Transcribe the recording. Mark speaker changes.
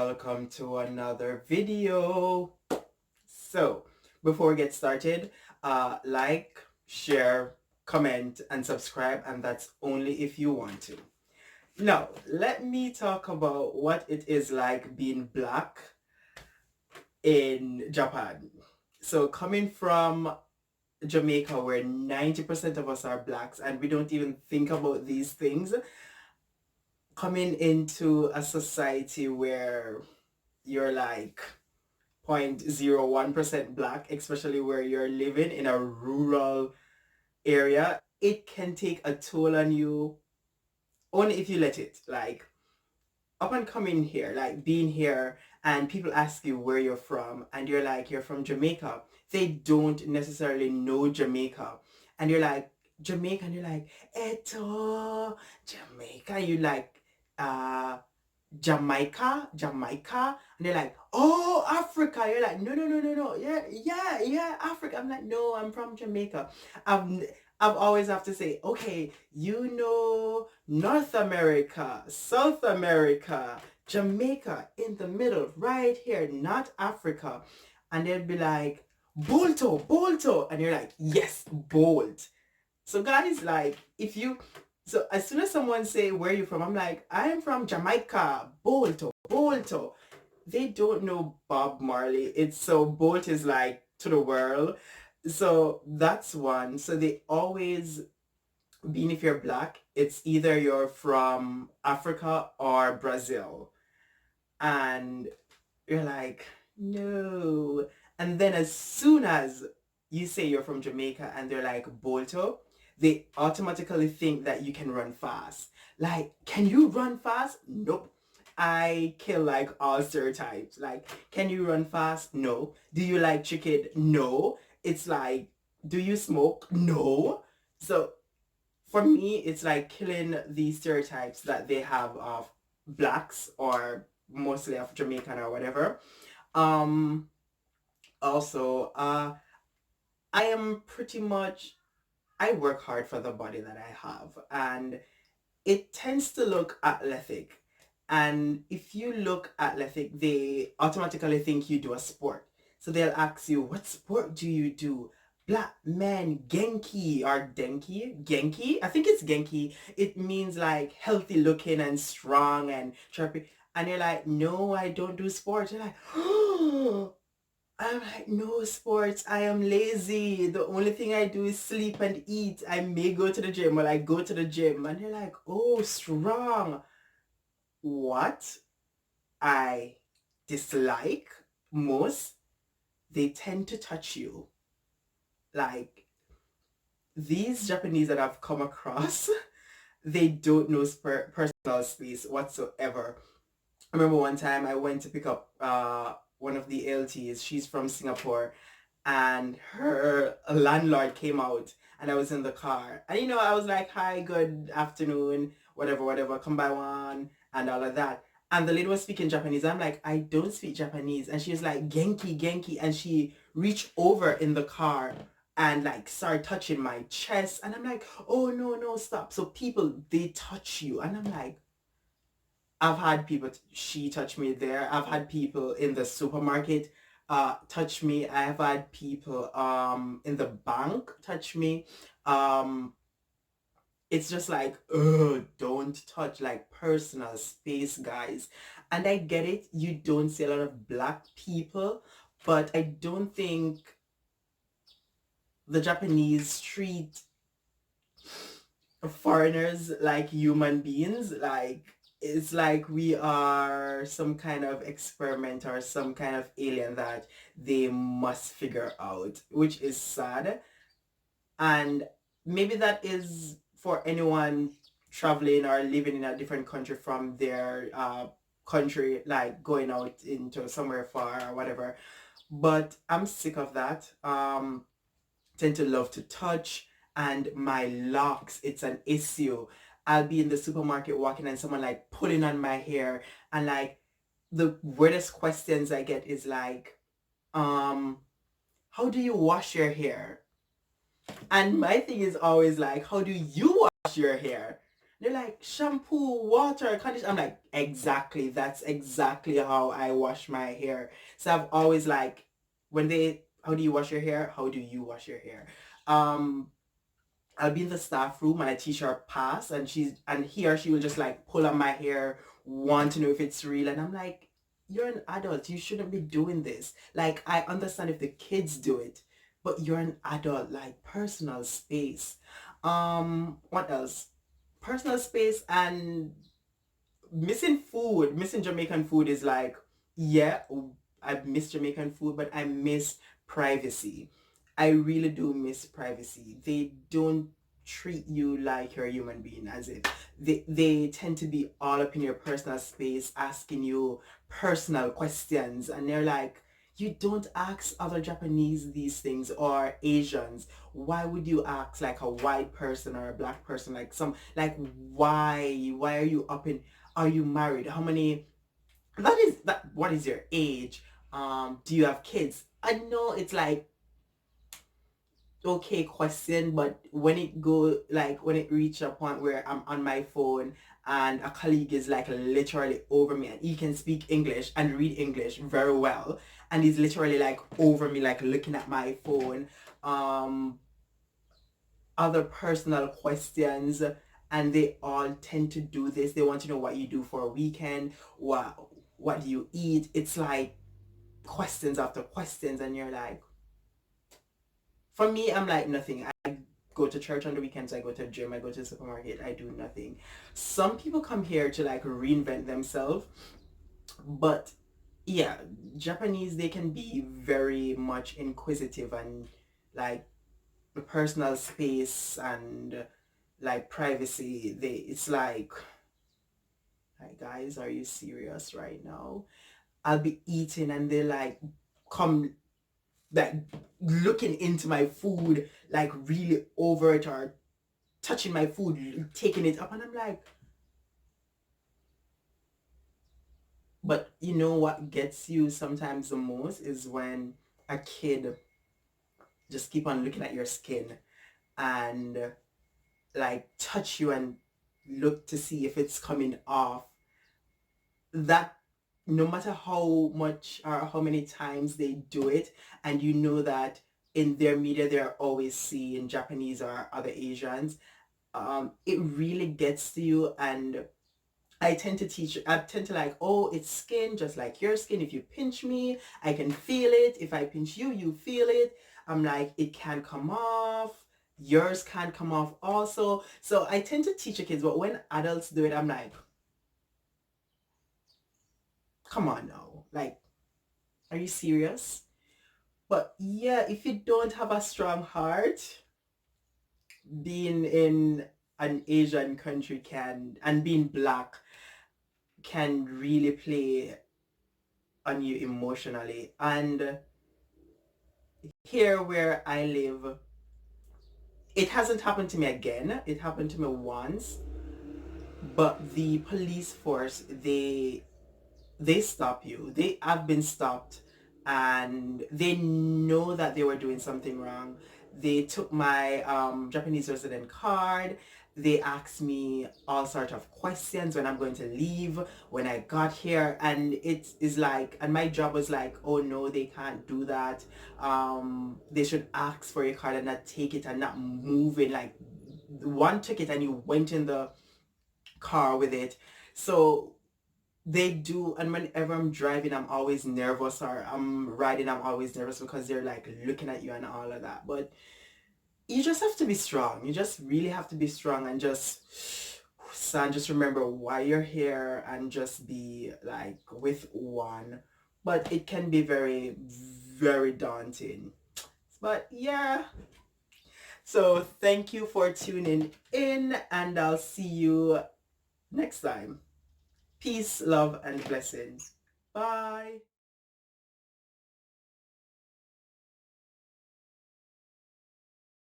Speaker 1: welcome to another video. So before we get started, like, share, comment, and subscribe, and that's only if you want to. Now, let me talk about what it is like being black in Japan. So coming from Jamaica, where 90% of us are blacks and we don't even think about these things, coming into a society where you're like 0.01% black, especially where you're living in a rural area, it can take a toll on you only if you let it. Like, up and coming here, like being here, and people ask you where you're from, and you're like, you're from Jamaica. They don't necessarily know Jamaica. And you're like, Jamaica, and you're like, Eto, Jamaica. You like, uh, Jamaica, and they're like, oh, Africa. You're like, no, no, no, no, no, yeah, Africa. I'm like, no, I'm from Jamaica. I've I've always have to say, okay, North America, South America, Jamaica in the middle, right here, not Africa. And they'd be like, Bolto, and you're like, yes, Bolt. So guys, like, so as soon as someone say where you from, I'm like, I am from Jamaica, Bolto. They don't know Bob Marley. It's so Bolt is like to the world. So that's one. So they always, being if you're black, it's either you're from Africa or Brazil. And you're like, no. And then as soon as you say you're from Jamaica and they're like, Bolto, they automatically think that you can run fast. Like, can you run fast? Nope. I kill like all stereotypes. Like, can you run fast? No. Do you like chicken? No. It's like, do you smoke? No. So for me, it's like killing these stereotypes that they have of blacks or mostly of Jamaican or whatever. Um, Also, I am pretty much, I work hard for the body that I have, and it tends to look athletic. And if you look athletic, they automatically think you do a sport. So they'll ask you, what sport do you do? Black man, Genki or Denki? Genki? I think it's Genki. It means like healthy looking and strong and chirpy. And you're like, no, I don't do sports. You're like, oh, I'm like, no sports. I am lazy. The only thing I do is sleep and eat. I may go to the gym, or I go to the gym. And they're like, oh, strong. What I dislike most, they tend to touch you. Like, these Japanese that I've come across, they don't know personal space whatsoever. I remember one time I went to pick up one of the LTs. She's from Singapore, and her landlord came out, and I was in the car. And I was like, hi, good afternoon, whatever, come by one, and all of that. And the lady was speaking Japanese. I'm like, I don't speak Japanese. And she was like, Genki. And she reached over in the car and like started touching my chest. And I'm like, oh, no, stop. So people, they touch you. And I'm like, I've had people, she touched me there. I've had people in the supermarket touch me. I've had people in the bank touch me. Um, it's just like, don't touch like personal space, guys. And I get it, you don't see a lot of black people, but I don't think the Japanese treat foreigners like human beings. Like, it's like we are some kind of experiment or some kind of alien that they must figure out, which is sad. And maybe that is for anyone traveling or living in a different country from their country, like going out into somewhere far or whatever. But I'm sick of that. Tend to love to touch, and my locks, it's an issue. I'll be in the supermarket walking and someone like pulling on my hair, and like the weirdest questions I get is like, um, how do you wash your hair? And my thing is always like, how do you wash your hair? They're like, shampoo, water, conditioner. I'm like, exactly. That's exactly how I wash my hair. So I've always like, when they, how do you wash your hair? How do you wash your hair? Um, I'll be in the staff room and I teach her pass, and he or she will just like pull on my hair, want to know if it's real. And I'm like, you're an adult. You shouldn't be doing this. Like, I understand if the kids do it, but you're an adult, like personal space. What else? Personal space and missing food, missing Jamaican food is like, yeah, I miss Jamaican food, but I miss privacy. I really do miss privacy. They don't treat you like you're a human being, as if they tend to be all up in your personal space, asking you personal questions, and they're like, you don't ask other Japanese these things, or Asians. Why would you ask like a white person or a black person, like some, like, why are you up in, are you married? How many, that is that, what is your age? Do you have kids? I know it's like okay question, but when it go, like when it reach a point where I'm on my phone and a colleague is like literally over me and he can speak English and read English very well, and he's literally like over me, like looking at my phone, um other personal questions, and they all tend to do this. They want to know what you do for a weekend, what do you eat. It's like questions after questions, and you're like, for me, I'm like, nothing. I go to church on the weekends, I go to the gym, I go to the supermarket, I do nothing. Some people come here to like reinvent themselves, but yeah, Japanese, they can be very much inquisitive, and like the personal space and like privacy, they, it's like guys, are you serious right now? I'll be eating and they like come, like looking into my food, like really over it, or touching my food, taking it up, and I'm like, but you know what gets you sometimes the most is when a kid just keep on looking at your skin and like touch you and look to see if it's coming off. That, no matter how much or how many times they do it, and you know that in their media they're always seeing Japanese or other Asians, it really gets to you. And I tend to like, oh, it's skin just like your skin. If you pinch me, I can feel it. If I pinch you, you feel it. I'm like, it can't come off. Yours can't come off also. So I tend to teach the kids, but when adults do it, I'm like, come on now. Like, are you serious? But yeah, if you don't have a strong heart, being in an Asian country can, and being black can really play on you emotionally. And here where I live, it hasn't happened to me again. It happened to me once, but the police force, they stop you. They have been stopped, and they know that they were doing something wrong. They took my Japanese resident card. They asked me all sort of questions when I'm going to leave, when I got here, and it is like, and my job was like, oh no, they can't do that. They should ask for your card and not take it and not move it. Like, one took it and you went in the car with it. So they do, and whenever I'm driving, I'm always nervous, or I'm riding, I'm always nervous, because they're like looking at you and all of that. But you just have to be strong. You just really have to be strong, and just, son, just remember why you're here, and just be like with one. But it can be very, very daunting. But yeah. So thank you for tuning in, and I'll see you next time. Peace, love, and blessings. Bye.